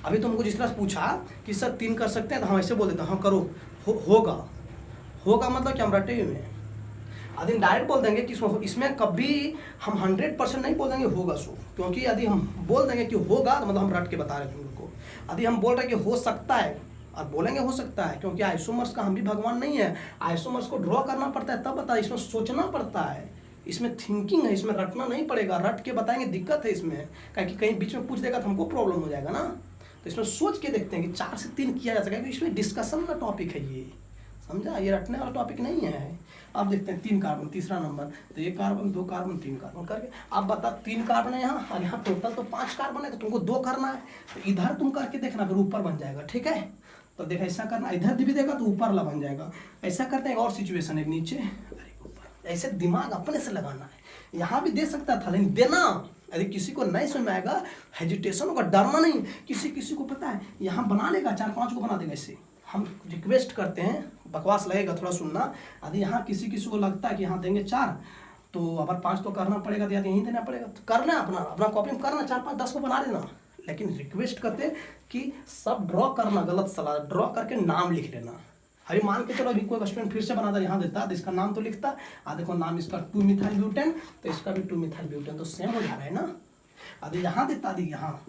अभी तुमको जिस तरह पूछा कि सर 3 कर सकते हैं तो हम ऐसे बोल देते हैं हाँ करो, होगा मतलब क्या, हम रटे में यदि डायरेक्ट बोल देंगे कि इसमें कभी हम 100% नहीं बोल देंगे होगा सो, क्योंकि यदि हम बोल देंगे कि होगा तो मतलब हम रट के बता रहे हैं तुम लोग को। यदि हम बोल रहे हैं कि हो सकता है और बोलेंगे हो सकता है, क्योंकि आइसोमर्स का हम भी भगवान नहीं है, आइसोमर्स को ड्रॉ करना पड़ता है तब बता, इसमें सोचना पड़ता है इसमें थिंकिंग है, इसमें रटना नहीं पड़ेगा, रट के बताएंगे दिक्कत है इसमें, क्योंकि कहीं बीच में पूछ देगा तो हमको प्रॉब्लम हो जाएगा ना। तो इसमें सोच के देखते हैं कि 4 से 3 किया जा सकेगा, इसमें डिस्कशन का टॉपिक है ये, समझा, ये रटने वाला टॉपिक नहीं है। अब देखते हैं 3 कार्बन, तीसरा नंबर, तो 1 कार्बन 2 कार्बन 3 कार्बन करके अब बता 3 कार्बन है यहाँ, और यहाँ टोटल तो 5 कार्बन है, तो तुमको 2 करना है, तो इधर तुम करके देखना, फिर ऊपर बन जाएगा, ठीक है। तो देख ऐसा करना, इधर भी देगा तो ऊपर ला बन जाएगा। ऐसा करते हैं, और सिचुएशन है नीचे, अरे ऊपर, ऐसे दिमाग अपने से लगाना है। यहाँ भी दे सकता था लेकिन देना, यदि किसी को नहीं समझ में आएगा, हेजिटेशन होगा, डरना नहीं। किसी को पता है यहाँ बना लेगा, 4-5 को बना देगा। ऐसे हम रिक्वेस्ट करते हैं, बकवास लगेगा थोड़ा सुनना, यदि यहाँ किसी को लगता है कि यहाँ देंगे 4 तो अगर 5 तो करना पड़ेगा, तो यहीं देना पड़ेगा, तो करना अपना कॉपी में करना, 4-5-10 को बना देना। लेकिन रिक्वेस्ट करते कि सब ड्रॉ करना, गलत सलाह, ड्रॉ करके नाम लिख लेना। अभी मान के चलो, अभी कोई स्टूडेंट फिर से बनाता, यहाँ देता तो इसका नाम तो लिखता, देखो नाम इसका 2 मिथाइल ब्यूटेन, तो इसका भी 2 मिथाइल ब्यूटेन, तो सेम हो जा रहा है ना। यदि यहाँ देता, यदि यहाँ,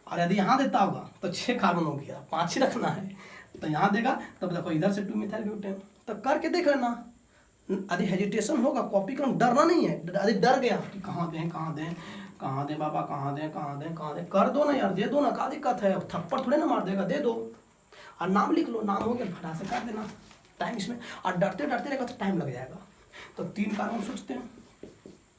और यदि यहाँ देता होगा तो 6 कार्बन हो गया, 5 ही रखना है, तो यहाँ देगा तब देखो इधर से 2 मिथाइल ब्यूटेन, तो करके देख लेना। यदि हेजिटेशन होगा, कॉपी करना, डरना नहीं है। यदि डर गया कि कहाँ दें बाबा, कहाँ दें, कर दो ना यार, दे दो ना, क्या दिक्कत है, थप्पड़ थोड़े ना मार देगा, दे दो, और नाम लिख लो, नाम हो गया, फटाक से कर देना टाइम इसमें। और डरते रहेगा तो टाइम लग जाएगा। तो 3 कार्बन सोचते हैं,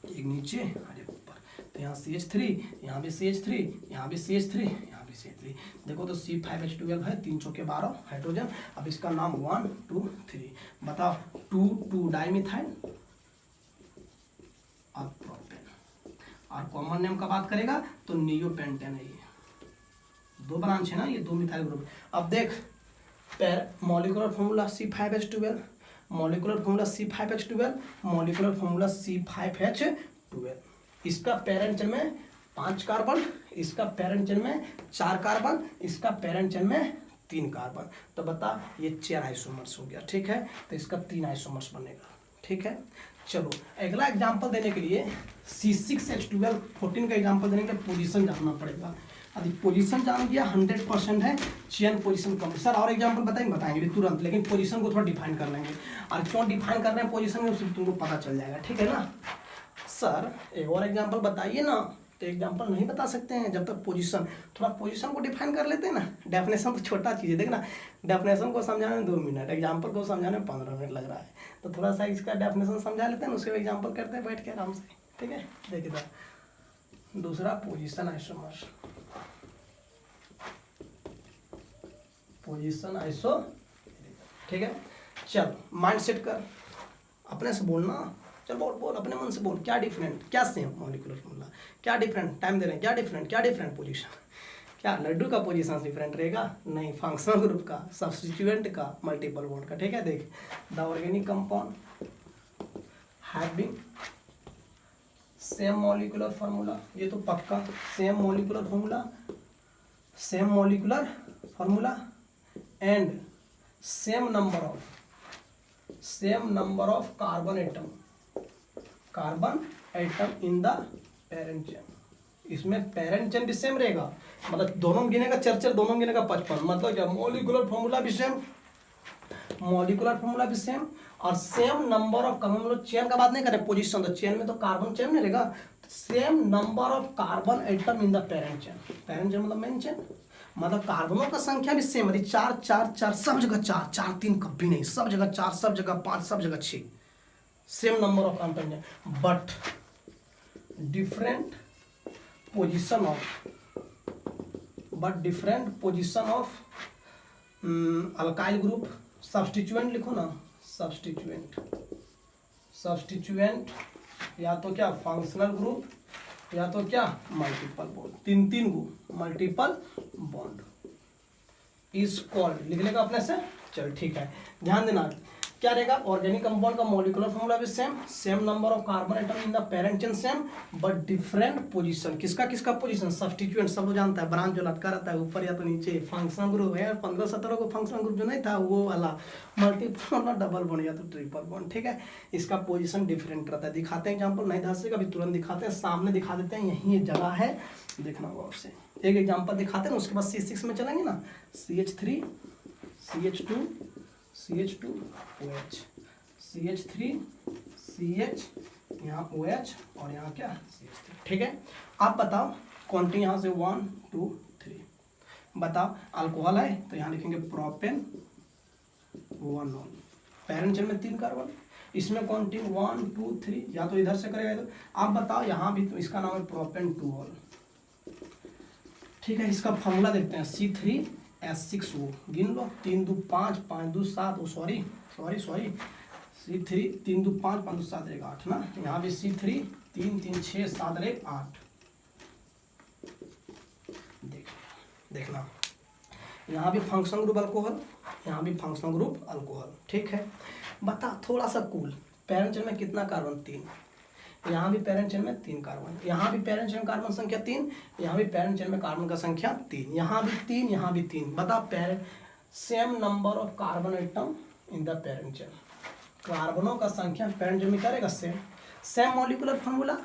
एक नीचे, अरे ऊपर, तो यहाँ CH3, यहाँ भी CH3, यहाँ भी CH3, यहाँ भी CH3, देखो तो C5H12 है, 3 चौके 12 हाइड्रोजन। अब इसका नाम 1 2 3, बताओ 2 डाइमिथाइल और प्रोपेन। और कॉमन नेम का बात करेगा तो नियोपेंटेन है, ये 2 ब्रांच है ना, ये 2 मिथाइल ग्रुप। अब देख molecular formula C5H12, molecular formula C5H12, molecular formula C5H12। इसका पेरेंट चेन में 5 कार्बन, इसका पेरेंट चेन में 4 कार्बन, इसका पेरेंट चेन में 3 कार्बन। तो बता ये 4 आइसोमर्स हो गया, ठीक है। तो इसका 3 आइसोमर्स बनेगा, ठीक है। चलो अगला एग्जांपल देने के लिए C6H12 14 का एग्जांपल देने के लिए पोजीशन जानना पड़ेगा। यदि पोजीशन जान गया 100% है, चेन पोजीशन कम। सर और एग्जांपल बताएंगे तुरंत, लेकिन पोजीशन को थोड़ा डिफाइन कर लेंगे, और क्यों डिफाइन कर रहे हैं पोजीशन में उससे तुमको पता चल जाएगा, ठीक है ना। सर एक और एग्जांपल बताइए ना, तो एग्जांपल नहीं बता सकते हैं जब तक पोजीशन, थोड़ा पोजीशन को डिफाइन कर लेते हैं ना। डेफिनेशन तो छोटा चीज़ है, देखना डेफिनेशन को समझाने में 2 मिनट, एग्जांपल को समझाने में 15 मिनट लग रहा है। तो थोड़ा सा इसका डेफिनेशन समझा लेते हैं, उसके बाद एग्जांपल करते हैं बैठ के आराम से, ठीक है। देखिए सर, दूसरा पोजीशन आइसोमर, पोजीशन आइसो, ठीक है। चल माइंड सेट कर, अपने से बोलना, चल बोल अपने मन से बोल, क्या डिफरेंट, क्या सेम, मॉलिक्यूलर फॉर्मूला क्या डिफरेंट, टाइम दे रहे हैं, क्या डिफरेंट पोजीशन, क्या लड्डू का पोजीशन डिफरेंट रहेगा, नहीं, फंक्शनल ग्रुप का, सब्स्टिट्यूएंट का, मल्टीपल बॉन्ड का, ठीक है। देख the organic compound having same molecular formula, ये तो पक्का same molecular formula and same number of carbon atom in the parent chain. इसमें पेरेंट चेन भी सेम रहेगा, मतलब दोनों गिनेगा 4, दोनों गिनेगा 55, मतलब क्या मॉलिक्यूलर फार्मूला भी सेम, और सेम नंबर ऑफ, हम लोग चेन का बात नहीं करें, पोजीशन, तो चेन में तो कार्बन चेन नहीं रहेगा, same number of carbon atom in the parent chain मतलब मेन चेन, मतलब कार्बनों का संख्या भी सेम, 4 सब जगह 4 3 कभी नहीं, सब जगह 4, सब जगह 5, सब जगह 6, same number of carbon, but different position of alkyl group, substituent लिखो ना, सब्स्टिट्यूएंट या तो क्या फंक्शनल ग्रुप, या तो क्या multiple bond, 3 go multiple bond is called, लिख लेगा अपने से। चल ठीक है, ध्यान देना क्या रहेगा, ऑर्गेनिक कंपाउंड का मॉलिक्यूलर फॉर्मूला भी same number of carbon atom in the parent chain same, but different position, किसका पोजीशन, सब्स्टिट्यूएंट सब लोग जानता है, ब्रांच जो लटका रहता है ऊपर या तो नीचे, फंक्शनल ग्रुप है 15-17 को फंक्शनल ग्रुप जो नहीं था वो वाला, मल्टीपल मतलब डबल बॉन्ड या तो ट्रिपल बॉन्ड, ठीक है। इसका पोजीशन डिफरेंट रहता है, दिखाते हैं एग्जाम्पल, नहीं धस से कभी तुरंत दिखाते हैं, सामने दिखा देते हैं, यही जगह है, देखना होगा उससे एक एग्जाम्पल दिखाते हैं, उसके बाद C6 में चलेंगे ना, CH3 CH2 CH2 OH CH3 CH, यहाँ OH और यहाँ क्या CH3, ठीक है। आप बताओ क्वांटिटी यहाँ से 1 2 3, बताओ अल्कोहल है तो यहाँ लिखेंगे प्रोपेन 1 ऑल, पैरेंट चेन में 3 कार्बन, इसमें क्वांटिटी 1 2 3, या तो इधर से करेगा तो आप बताओ यहाँ भी, तो इसका नाम है प्रोपेन 2 ऑल, ठीक है। इसका फॉर्मूला देखते हैं C3H6O, गिन लो 3 2 5 5 2 7, सॉरी C3 3 2 5 5 2 7 1 8 ना, यहाँ भी C3 3 3 6 7 1 8, देखना यहाँ भी फंक्शन ग्रुप अल्कोहल, यहाँ भी फंक्शन ग्रुप अल्कोहल, ठीक है। बता थोड़ा सा कूल, पैरेंट चेन में कितना कार्बन 3, यहाँ भी पैरेंट चेन में 3 कार्बन, यहाँ भी पैरेंट चेन में कार्बन संख्या 3, यहाँ भी पैरेंट चेन में कार्बन का संख्या 3, यहाँ भी 3 यहाँ भी 3, बता parent same number of carbon atom in the parent chain, कार्बनों का संख्या पैरेंट चेन में करेगा same molecular formula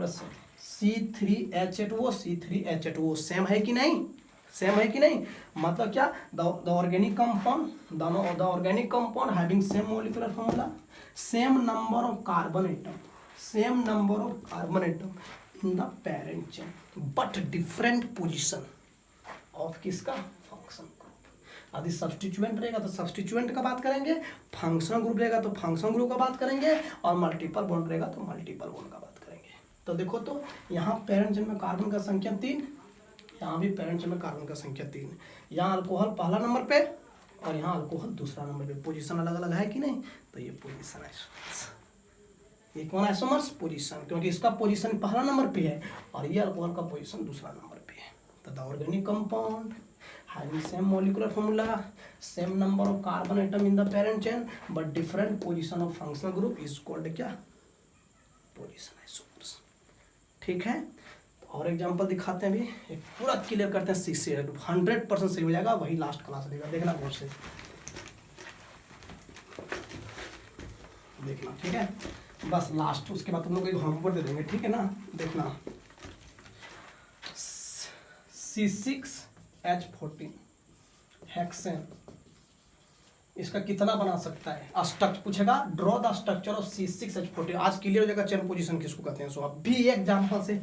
same, C3H8O C3H8O same है कि नहीं, सेम है कि नहीं, मतलब क्या the organic compound, the organic compound having same molecular formula, same number of carbon atom in the parent chain, but different position of किसका function group. यदि सब्स्टिट्यूएंट रहेगा तो सब्स्टिट्यूएंट का बात करेंगे, फंक्शनल ग्रुप रहेगा तो फंक्शनल ग्रुप का बात करेंगे, और मल्टीपल बॉन्ड रहेगा तो मल्टीपल बॉन्ड का बात करेंगे। तो देखो तो यहाँ पैरेंट चेन में कार्बन का संख्या 3, यहाँ भी पैरेंट चेन में कार्बन का संख्या 3, यहाँ अल्कोहल पहला नंबर पे और यहाँ अल्कोहल दूसरा नंबर पे, पोजीशन अलग अलग है कि नहीं, तो ये पोजीशन आइसोमर्स, ये कौन आइसोमर्स पोजीशन, क्योंकि इसका पोजीशन पहला नंबर पे है और ये अल्कोहल का पोजीशन दूसरा नंबर पे है। तो the organic compound having same molecular formula, same number of carbon atom in the parent chain but different position of functional group is called क्या, पोजीशन आइसोमर्स, ठीक है। और एग्जांपल दिखाते हैं अभी, एक पूरा क्लियर करते हैं 6 से 100% सही हो जाएगा, वही लास्ट क्लास रहेगा, देखना गौर से देखना, ठीक है। बस लास्ट, उसके बाद तुम लोग एक होमवर्क दे देंगे, ठीक है ना। देखना C6H14 हेक्सेन, इसका कितना बना सकता है, स्ट्रक्चर पूछेगा, draw the structure of C6H14, आज क्लियर हो जाएगा चेन पोजीशन किसको कहते हैं। सो अब भी एग्जांपल से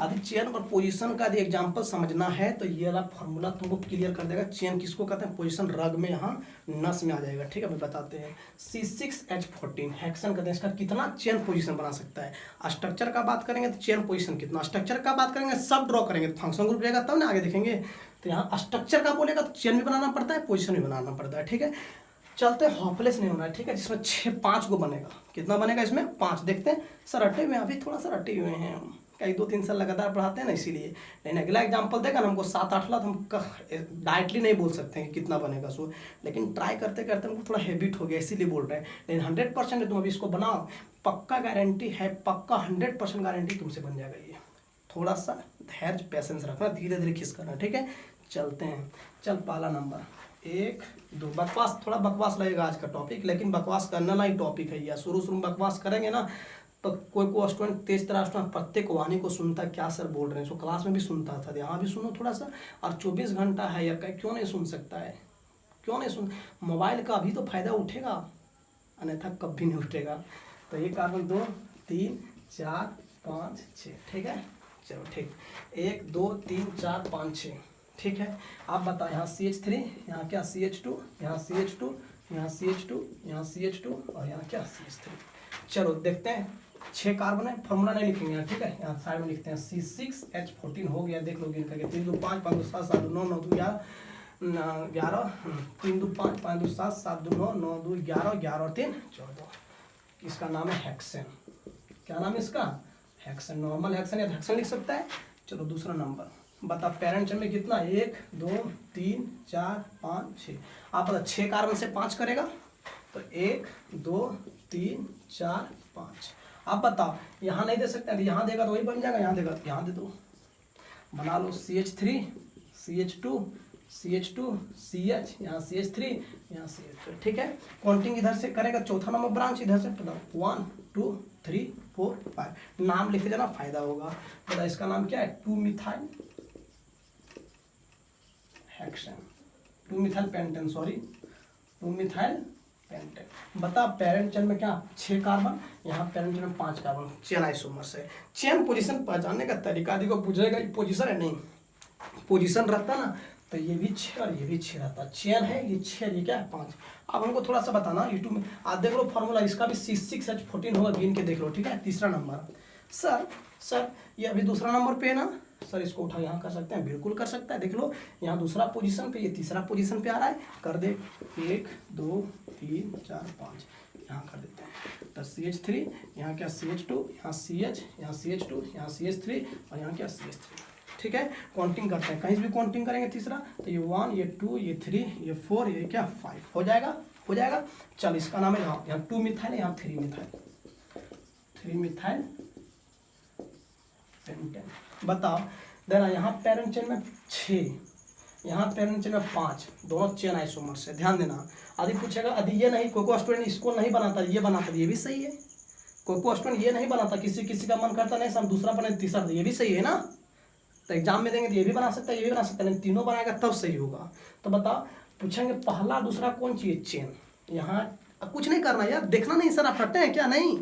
यदि चेन और पोजीशन का यदि एग्जांपल समझना है तो ये वाला फॉर्मूला तुमको क्लियर कर देगा, चेन किसको कहते हैं, पोजीशन रग में यहाँ नस में आ जाएगा, ठीक है। मैं बताते हैं C6H14 हेक्सेन कहते हैं, इसका कितना चेन पोजीशन बना सकता है। स्ट्रक्चर का बात करेंगे तो चेन पोजीशन कितना, स्ट्रक्चर का बात करेंगे सब ड्रॉ करेंगे तो फंक्शन ग्रुप रहेगा, तब ना आगे देखेंगे। तो यहाँ स्ट्रक्चर का बोलेगा तो चेन भी बनाना पड़ता है, पोजीशन भी बनाना पड़ता है, ठीक है। चलते हॉपलेस नहीं होना है, ठीक है, जिसमें 5 को बनेगा, कितना बनेगा इसमें 5, देखते हैं सर रटे हुए, अभी थोड़ा सा रटे हुए हैं, कई 2-3 साल लगातार पढ़ाते हैं ना इसीलिए, लेकिन अगला एग्जांपल देगा ना हमको 7-8 लाख, हम डायरेक्टली नहीं बोल सकते हैं कि कितना बनेगा सो, लेकिन ट्राई करते करते हमको थोड़ा हैबिट हो गया इसीलिए बोल रहे हैं, लेकिन 100% तुम अभी इसको बनाओ, पक्का गारंटी है, पक्का 100% गारंटी तुमसे बन जाएगा ये, थोड़ा सा धैर्य पैसेंस रखना, धीरे धीरे खिसकाना, ठीक है। चलते हैं, चल पहला नंबर 1 2, बकवास थोड़ा बकवास लगेगा आज का टॉपिक, लेकिन बकवास करना ना ही टॉपिक है, या शुरू में बकवास करेंगे ना तो कोई स्टूडेंट तेज तरह स्टूडेंट प्रत्येक वाणी को सुनता, क्या सर बोल रहे हैं, सो क्लास में भी सुनता था, यहाँ भी सुनो थोड़ा सा, और 24 घंटा है यार, क्यों नहीं सुन सकता है, क्यों नहीं सुन, मोबाइल का अभी तो फायदा उठेगा, अन्यथा कभी नहीं उठेगा। तो ये कार्बन 2 3 4 5 6, ठीक है, चलो ठीक, 1 2 3 4 5 6, ठीक है। आप बताओ यहाँ CH3, यहाँ क्या CH2, यहाँ CH2, यहाँ CH2, यहाँ CH2 और यहाँ क्या CH3। चलो देखते हैं, 6 कार्बन है, फॉर्मूला नहीं लिखेंगे यहाँ, ठीक है, यहाँ साइड में लिखते हैं C6H14 हो गया, देख लो गिन करके 3 2 5 5 2 7 7 2 9 9 2 11 3 2 5 5 2 7 7 2 9 9 2 11 11 और 3 14, इसका नाम है हेक्सेन। क्या नाम है इसका, हेक्सेन, नॉर्मल हेक्सेन या हेक्सेन लिख सकता है। चलो दूसरा नंबर बता, पैरेंट चेन में कितना, 1 2 3 4 5 6, आप बता 6 कार्बन से 5 करेगा तो 1 2 3 4 5, आप बताओ यहाँ नहीं दे सकते, यहाँ देगा तो वही बन जाएगा, यहाँ देगा यहाँ दे दो, बना लो CH3 CH2 CH2 CH, यहाँ CH3 यहाँ CH2, ठीक है। काउंटिंग इधर से करेगा, चौथा नंबर ब्रांच इधर से, 1 2 3 4 5, नाम लिखते जाना, फायदा होगा। बता इसका नाम क्या है, 2 methyl hexane, 2 methyl pentane, sorry 2 methyl pentane. बता पेरेंट चेन में क्या 6 कार्बन, यहाँ पेरेंट चेन में 5 कार्बन, चेन आइसोमर्स है। चेन पोजीशन पहचानने का तरीका देखो, पूछेगा ये पोजीशन है नहीं, पोजीशन रहता ना तो ये भी 6 और ये भी 6 रहता। चेन है ये 6, ये क्या है 5। अब हमको थोड़ा सा बताना यूट्यूब में, आप देख लो फॉर्मूला, इसका भी C6H14 होगा, गिन के देख लो, ठीक है। तीसरा नंबर सर ये अभी दूसरा नंबर पे है ना सर, इसको उठा यहाँ कर सकते हैं, बिल्कुल कर सकता है। देख लो यहाँ दूसरा पोजीशन पे, ये तीसरा पोजीशन पे आ रहा है, कर दे 1 2 3 4 5, यहाँ कर देते हैं। तो CH3 यहाँ क्या CH2, यहाँ CH, यहाँ CH2, यहाँ CH3 और यहाँ क्या CH3, ठीक है। काउंटिंग करते हैं, कहीं भी काउंटिंग करेंगे तीसरा तो ये 1 ये 2 ये 3 ये 4 ये क्या 5 हो जाएगा। चल इसका नाम है यहाँ 2 मिथाइल, यहाँ 3 मिथाइल पेंटेन। बताओ देना, यहाँ पेरेंट चेन में 6, यहाँ पेरेंट चेन में 5, दोनों चेन आइसोमर्स से, ध्यान देना। आदि पूछेगा आदि ये नहीं, कोई स्टूडेंट इसको नहीं बनाता, ये बनाता, ये भी सही है। कोई स्टूडेंट ये नहीं बनाता, किसी का मन करता नहीं सर दूसरा बने तीसरा, ये भी सही है ना। तो एग्जाम में देंगे तो ये भी बना सकता है, ये भी बना सकता है, तीनों बनाएगा तब सही होगा। तो बताओ पूछेंगे पहला दूसरा कौन चाहिए, चेन। यहाँ कुछ नहीं करना यार, देखना नहीं सर आप रटते हैं क्या, नहीं।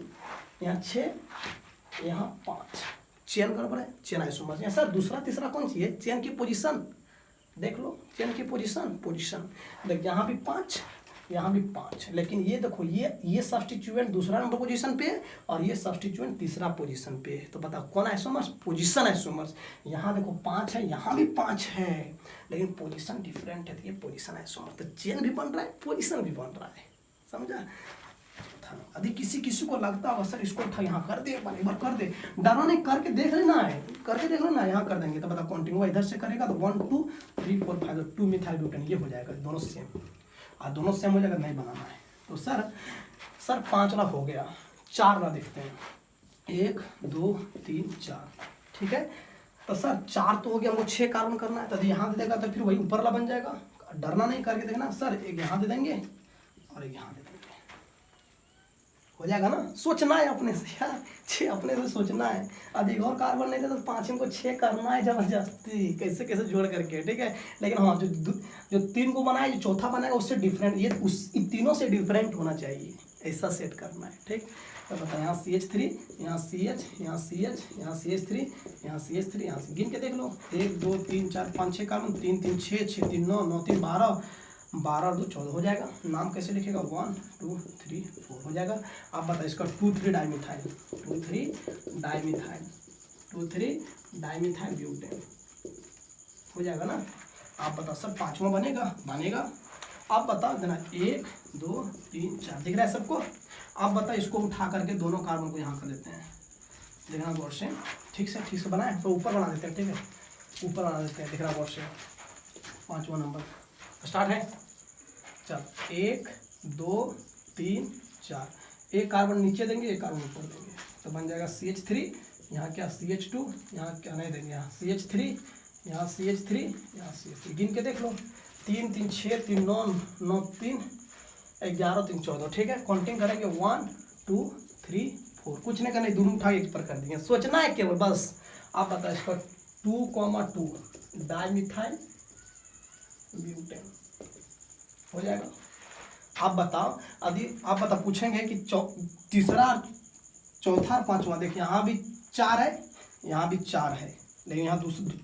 यहाँ 6 यहाँ 5, चेन गड़बड़ है, चेन आइसोमर्स। यहाँ सर दूसरा तीसरा कौन चाहिए, चेन की पोजीशन देख लो, चेन की पोजीशन देख, यहाँ भी 5 यहाँ भी 5, लेकिन ये देखो ये सब्स्टिट्यूएंट दूसरा नंबर पोजीशन पे और ये सब्स्टिट्यूएंट तीसरा पोजीशन पे है। तो बताओ कौन आइसोमर्स, पोजीशन आइसोमर्स। यहाँ देखो 5 है, यहाँ भी 5 है, लेकिन पोजीशन डिफरेंट है, तो ये पोजीशन आइसोमर्स। तो चेन भी बन रहा है, पोजीशन भी बन रहा है, समझा। यदि किसी को लगता होगा सर इसको उठा यहाँ कर दे, एक बार कर दे, डरना नहीं, करके देख लेना है, करके देख लेना, यहाँ कर देंगे। तो बता काउंटिंग इधर से करेगा तो 1 2 3 4 5 2 मिथाइल ब्यूटेन, ये हो जाएगा, दोनों सेम। और दोनों सेम हो जाएगा, नहीं बनाना है। तो सर 5 वाला हो गया, 4 वाला देखते हैं, 1 2 3 4, ठीक है। तो सर 4 तो हो गया, हमको 6 कार्बन करना है, तो यहाँ दे देगा तो फिर वही ऊपर वाला बन जाएगा। डरना नहीं, करके देखना। सर एक यहाँ दे देंगे और एक यहाँ दे देंगे, हो जाएगा ना। सोचना है अपने से यार, 6 अपने से सोचना है। अब एक और कार्बन नहीं था तो 5 इनको 6 करना है जबरदस्ती, कैसे जोड़ करके, ठीक है। लेकिन हाँ जो 3 को बनाए, जो चौथा बनाएगा उससे डिफरेंट, ये इन तीनों से डिफरेंट होना चाहिए, ऐसा सेट करना है, ठीक। तो बताए यहाँ CH3 यहाँ CH यहाँ CH यहाँ CH3 यहाँ CH3 यहाँ से गिन के देख लो, 1 2 3 4 5 6 कार्बन, 3 3 6 6 3 9 9 3 12 12 2 14 हो जाएगा। नाम कैसे लिखेगा, 1 2 3 4 हो जाएगा। आप बताइए इसका 2 3 डाइमिथाइल 2 3 डाइमिथाइल ब्यूटेन हो जाएगा ना। आप बताओ सर 5वां बनेगा। आप बता देना 1 2 3 4, दिख रहा है सबको। आप बता इसको उठा करके दोनों कार्बन को यहाँ कर देते हैं, देखना गौर से, ठीक से बनाए तो ऊपर बना देते हैं, ठीक है, ऊपर बना देते हैं, दिख रहा गौर से। 5वां नंबर स्टार्ट है, चल 1 2 3 4, एक कार्बन नीचे देंगे, एक कार्बन ऊपर देंगे, तो बन जाएगा CH3 यहाँ क्या CH2 यहाँ क्या नहीं देंगे, यहाँ CH3 यहाँ CH3 यहाँ CH3, गिन के देख लो, 3 3 6 3 9 9 3 11 3 14, ठीक है। काउंटिंग करेंगे 1 2 3 4, कुछ नहीं करना, दोनों उठा एक पर कर देंगे, सोचना है केवल बस। आप बताओ इसका 2,2 डाइमिथाइल ब्यूटेन हो जाएगा। आप बताओ यदि आप बता पूछेंगे कि तीसरा चौथा और 5वां, देखिए यहाँ भी 4 है, यहाँ भी 4 है, लेकिन यहाँ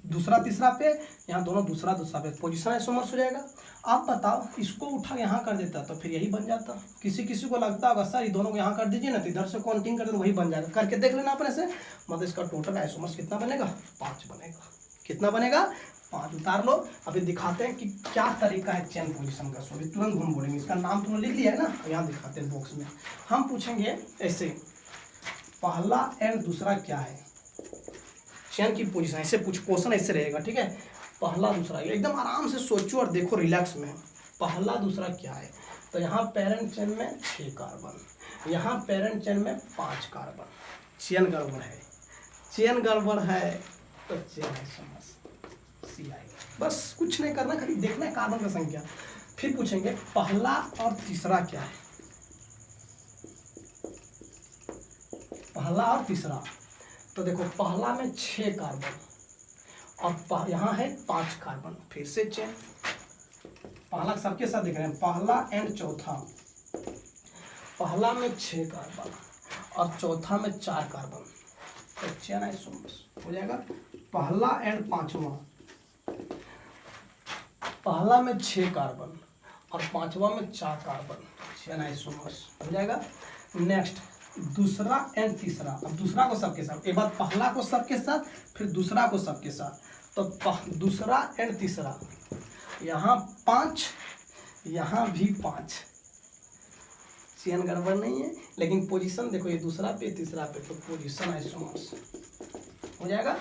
दूसरा तीसरा पे, यहाँ दोनों दूसरा पे, पोजीशन आइसोमर्स हो जाएगा। आप बताओ इसको उठा यहाँ कर देता तो फिर यही बन जाता। किसी को लगता होगा सर ये दोनों को यहाँ कर दीजिए ना, तो इधर से काउंटिंग कर दे वही बन जाएगा, करके देख लेना अपने से। मतलब इसका टोटल आइसोमर्स कितना बनेगा, 5 बनेगा। कितना बनेगा, 5 उतार लो। अभी दिखाते हैं कि क्या तरीका है चेन पोजीशन का। सो अभी तुरंत हम बोलेंगे, इसका नाम तुमने लिख लिया है ना, यहाँ दिखाते हैं बॉक्स में। हम पूछेंगे ऐसे, पहला एंड दूसरा क्या है, चेन की पोजीशन ऐसे क्वेश्चन ऐसे रहेगा, ठीक है। पहला दूसरा, एकदम आराम से सोचो और देखो रिलैक्स में, पहला दूसरा क्या है। तो यहाँ पेरेंट चेन में 6 कार्बन, यहाँ पेरेंट चेन में 5 कार्बन, चेन गड़बड़ है तो चेन है, समझ सी आएगा। बस कुछ नहीं करना, खाली देखना है कार्बन का संख्या। फिर पूछेंगे पहला और तीसरा क्या है, पहला और तीसरा। तो देखो पहला में 6 कार्बन और यहाँ है 5 कार्बन, फिर से चेन। पहला सबके साथ दिख रहे हैं, पहला एंड चौथा, पहला में 6 कार्बन और चौथा में 4 कार्बन, तो चेन आइसोमर्स हो जाएगा। पहला एंड पांचवा, पहला में 6 कार्बन और पांचवा में 4 कार्बन, चेन आइसोमर्स हो जाएगा। नेक्स्ट दूसरा एंड तीसरा, अब दूसरा को सबके साथ, एक बार पहला को सबके साथ फिर दूसरा को सबके साथ, तो दूसरा एंड तीसरा, यहाँ 5 यहाँ भी 5, चेन गड़बड़ नहीं है, लेकिन पोजीशन देखो ये दूसरा पे तीसरा पे, तो पोजीशन आइसोमर्स हो जाएगा।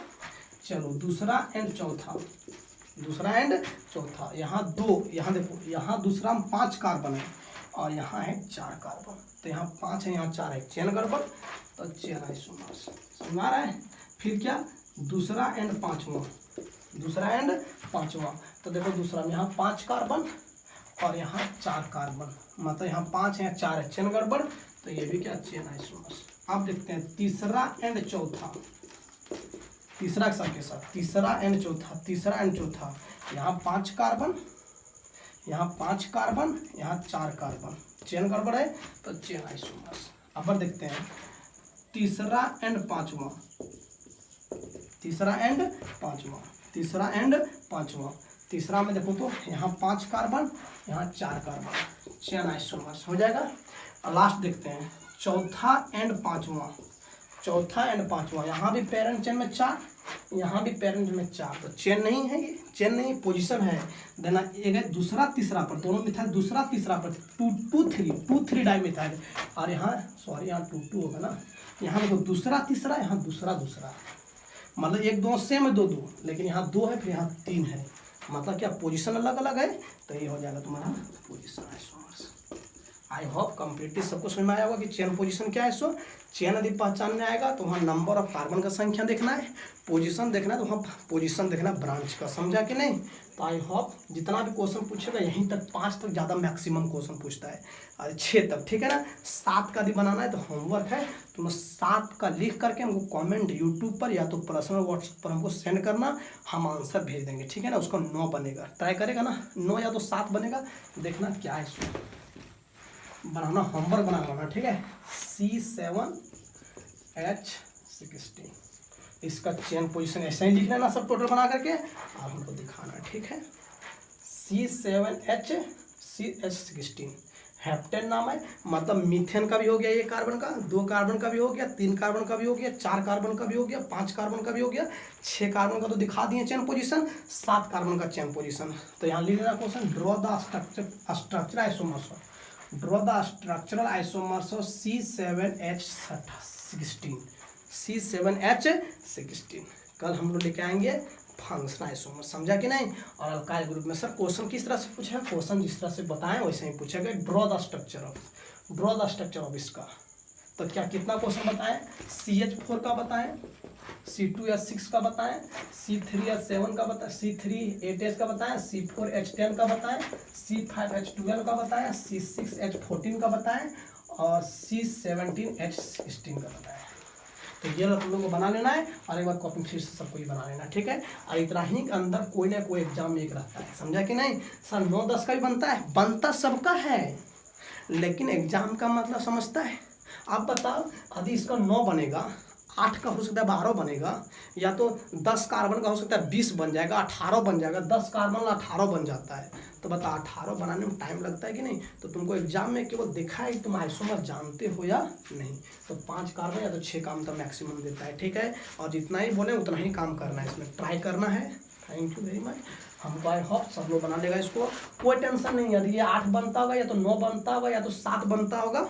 चलो दूसरा एंड चौथा, दूसरा एंड चौथा, यहाँ 2, यहाँ देखो यहाँ दूसरा में 5 कार्बन है और यहाँ है 4 कार्बन, तो यहाँ 5 है यहाँ 4 है, चेन गड़बड़, तो चेन आइसोमर्स, समझ आ रहा है। फिर क्या, दूसरा एंड पांचवा, दूसरा एंड पांचवा, तो देखो दूसरा में यहाँ 5 कार्बन और यहाँ 4 कार्बन, मतलब यहाँ 5 है यहाँ 4 है, चेन गड़बड़, तो ये भी क्या, चेन आइसोमर्स। अब देखते हैं तीसरा एंड चौथा, तीसरा सबके साथ, तीसरा एंड चौथा, तीसरा एंड चौथा, यहाँ 5 कार्बन, यहाँ 5 कार्बन, यहाँ 4 कार्बन, चेन गड़बड़ है, तो चेन आइसोमर्स। अब देखते हैं तीसरा एंड पांचवा, तीसरा एंड पांचवा, तीसरा एंड पांचवा, तीसरा में देखो तो यहाँ 5 कार्बन, यहाँ 4 कार्बन, चेन आइसोमर्स हो जाएगा। और लास्ट देखते हैं चौथा एंड पांचवा, चौथा एंड पांचवा, यहाँ भी पेरेंट चेन में 4, यहाँ भी पेरेंट में 4, तो चेन नहीं है, ये चेन नहीं, पोजीशन है देना। एक है दूसरा तीसरा पर, दोनों मिथाइल दूसरा तीसरा पर 2,3 डाई मिथाइल, और यहाँ सॉरी यहाँ 2,2 होगा ना, यहाँ देखो दूसरा तीसरा, यहाँ दूसरा दूसरा, मतलब 1 2 सेम है 2 2, लेकिन यहाँ 2 है फिर यहाँ 3 है, मतलब क्या पोजीशन अलग अलग है, तो ये हो जाएगा तुम्हारा position isomers. I hope completely सबको समझ में आया होगा कि चेन पोजीशन क्या है। सो चेन यदि पहचानने आएगा तो वहाँ नंबर ऑफ कार्बन का संख्या देखना है, पोजीशन देखना है तो वहाँ पोजीशन देखना है ब्रांच का, समझा कि नहीं। तो आई होप जितना भी क्वेश्चन पूछेगा यहीं तक 5 तक ज़्यादा मैक्सिमम क्वेश्चन पूछता है, और 6 तक, ठीक है ना। 7 का भी बनाना है तो होमवर्क है, तुम 7 का लिख करके हमको कमेंट यूट्यूब पर या तो पर्सनल व्हाट्सएप पर हमको सेंड करना, हम आंसर भेज देंगे, ठीक है ना। उसका 9 बनेगा, ट्राई करेगा ना, 9 या तो 7 बनेगा, देखना क्या है इसमें बनाना, होमवर्क बनाना, ठीक है। C7H16 इसका चेन पोजीशन ऐसे ही लिखना ना सब टोटल बना करके, और हमको दिखाना है, ठीक है। C7H16 हेप्टेन नाम है, मतलब मीथेन का भी हो गया, 1 कार्बन का, 2 कार्बन का भी हो गया, 3 कार्बन का भी हो गया, 4 कार्बन का भी हो गया, 5 कार्बन का भी हो गया, 6 कार्बन का तो दिखा दिए चेन पोजीशन, 7 कार्बन का चेन पोजीशन। तो यहाँ लिख लेना question, draw the structure isomers, draw the structural isomers of C7H16, C7H16। कल हम लोग लेके आएंगे फंक्शनल आइसोमर्स, समझा कि नहीं। और अल्काइल ग्रुप में सर क्वेश्चन किस तरह से पूछा है, क्वेश्चन जिस तरह से बताएं वैसे ही पूछेगा, ड्रॉ द स्ट्रक्चर ऑफ इसका। तो क्या कितना क्वेश्चन बताएं, CH4 का बताएं, C2H6 का बताएं, C3H7 का बताएं, C3H8 का बताएं, C4H10 का बताएं, C5H12 का बताएं, C6H14 का बताएं, और C17H16 का बताएं। तो ये तुम लोगों को बना लेना है, और एक बार कॉपी फिर से सबको ही बना लेना, ठीक है। और इतना ही के अंदर कोई ना कोई एग्जाम में एक रहता है, समझा कि नहीं। सर 9-10 का भी बनता सबका है, लेकिन एग्जाम का मतलब समझता है। आप बताओ यदि इसका 9 बनेगा, 8 का हो सकता है 12 बनेगा, या तो 10 कार्बन का हो सकता है 20 बन जाएगा, 18 बन जाएगा, 10 कार्बन 18 बन जाता है। तो बता 18 बनाने में टाइम लगता है कि नहीं। तो तुमको एग्जाम में केवल देखा है कि तुम आइसोमर जानते हो या नहीं। तो 5 कार्बन या तो 6 काम तो मैक्सिमम देता है, ठीक है। और जितना ही बोले उतना ही काम करना है, इसमें ट्राई करना है। Thank you very much. हमको आई होप सब लोग बना लेगा इसको, कोई टेंशन नहीं। यदि ये 8 बनता होगा या तो 9 बनता होगा या तो 7 बनता होगा,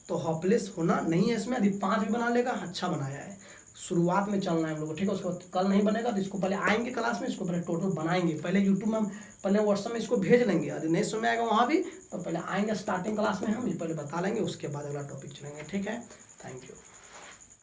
तो होपलेस होना नहीं है इसमें। यदि 5 भी बना लेगा, अच्छा बनाया है। शुरुआत में चलना है हम लोग को, ठीक है। उसको कल नहीं बनेगा तो इसको पहले आएंगे क्लास में, इसको पहले टोटल बनाएंगे, पहले यूट्यूब में पहले व्हाट्सएप में इसको भेज लेंगे। यदि नहीं समझ आएगा वहाँ भी तो पहले आएंगे स्टार्टिंग क्लास में, हम ये पहले बता लेंगे, उसके बाद अगला टॉपिक चलेंगे, ठीक है। Thank you.